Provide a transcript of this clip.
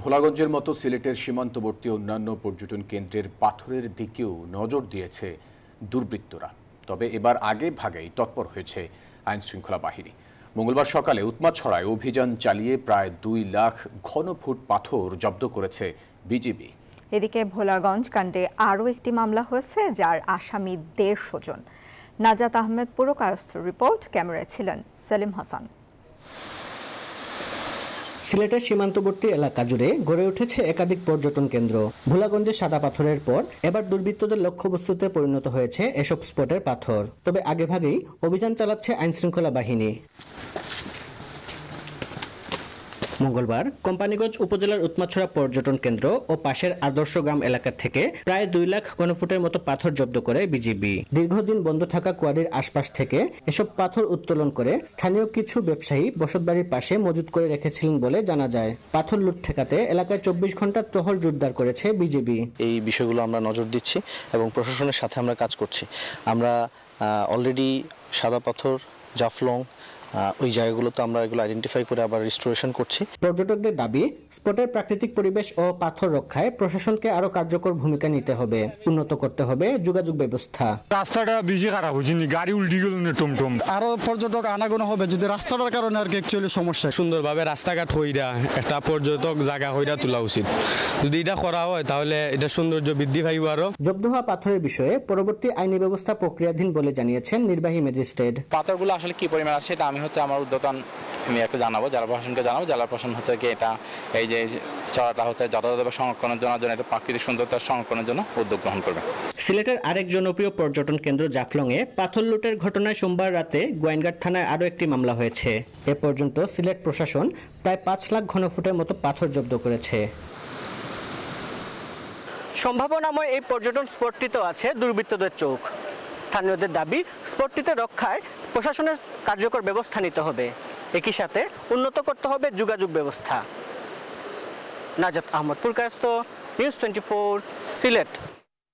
ভোলাগঞ্জের মতো সিলেটের সীমান্তবর্তী অন্যান্য পর্যটন কেন্দ্রের পাথরের দিকেও নজর দিয়েছে দুর্বৃত্তরা। তবে এবার আগে ভাগেই তৎপর হয়েছে আইনশৃঙ্খলা বাহিনী। মঙ্গলবার সকালে উৎমাছড়ায় অভিযান চালিয়ে প্রায় 2 লাখ ঘনফুট পাথর জব্দ করেছে বিজিবি। এদিকে ভোলাগঞ্জ কাণ্ডে আরও একটি মামলা হয়েছে, যার আসামি 150 জন। নাজাত আহমেদ পুরকায়স্থর রিপোর্ট, ক্যামেরায় ছিলেন সেলিম হাসান। সিলেটের সীমান্তবর্তী এলাকা জুড়ে গড়ে উঠেছে একাধিক পর্যটন কেন্দ্র। ভোলাগঞ্জে সাদা পাথরের পর এবার দুর্বৃত্তদের লক্ষ্যবস্তুতে পরিণত হয়েছে এসব স্পটের পাথর। তবে আগেভাগেই অভিযান চালাচ্ছে আইনশৃঙ্খলা বাহিনী। মঙ্গলবার কোম্পানিগঞ্জ উপজেলার উৎমাছড়া পর্যটন কেন্দ্র ও পাশের আদর্শ গ্রাম এলাকা থেকে প্রায় 2 লাখ ঘনফুটের মতো পাথর জব্দ করে বিজিবি। দীর্ঘদিন বন্ধ থাকা কোয়ারির আশপাশ থেকে এসব পাথর উত্তোলন করে স্থানীয় কিছু ব্যবসায়ী বসতবাড়ির পাশে মজুত করে রেখেছিলেন বলে জানা যায়। পাথর লুট ঠেকাতে এলাকায় 24 ঘন্টা টহল জোরদার করেছে বিজিবি। এই বিষয়গুলো আমরা নজর দিচ্ছি এবং প্রশাসনের সাথে আমরা কাজ করছি। আমরা অলরেডি সাদা পাথর, জাফলং ওই জায়গাগুলোতে আমরা এগুলো আইডেন্টিফাই করে আবার রিস্টোরেশন করছি। পর্যটকদের দাবি, স্পটের প্রাকৃতিক পরিবেশ ও পাথর রক্ষায় প্রশাসনকে আরো কার্যকর ভূমিকা নিতে হবে। উন্নত করতে হবে যোগাযোগ ব্যবস্থা। রাস্তাটা বেশি খারাপ হয়েছে, গাড়ি উল্টি গেল না টমটম। আরো পর্যটক আনাগোনা হবে যদি রাস্তাটার কারণে আর কি অ্যাকচুয়ালি সমস্যা। সুন্দরভাবে রাস্তাঘাট হইরা একটা পর্যটক জায়গা হইরা তোলা উচিত। যদি এটা করা হয় তাহলে এটা সৌন্দর্য বৃদ্ধি পাইব। আরো জব্দ হওয়া পাথরের বিষয়ে পরবর্তী আইনি ব্যবস্থা প্রক্রিয়াধীন বলে জানিয়েছেন নির্বাহী ম্যাজিস্ট্রেট। পাথরগুলো আসলে কি পরিমাণ আছে এটা আমি আমার উদ্যতন মেয়াকে জানাবো, জেলা প্রশাসনকে জানাবো। জেলা প্রশাসন হচ্ছে কি এটা এই যে চড়াটা হচ্ছে যথাযথভাবে সংরক্ষণের জন্য এটা প্রাকৃতিক সুন্দরতা সংরক্ষণের জন্য উদ্যোগ গ্রহণ করবে। সিলেটের আরেক জনপ্রিয় পর্যটন কেন্দ্র জাফলংয়ে পাথর লুটের ঘটনায় সোমবার রাতে গোয়াইনঘাট থানায় আরও একটি মামলা হয়েছে। এ পর্যন্ত সিলেট প্রশাসন প্রায় 5 লাখ ঘনফুটের মতো পাথর জব্দ করেছে। সম্ভাবনাময় এই পর্যটন স্পটটিতেও আছে দুর্বৃত্তদের চোখ। স্থানীয়দের দাবি, স্পটটিতে রক্ষায় প্রশাসনের কার্যকর ব্যবস্থা নিতে হবে। একই সাথে উন্নত করতে হবে যোগাযোগ ব্যবস্থা। নাজাত আহমেদ পুরকায়স্থ, নিউজ 24, সিলেট।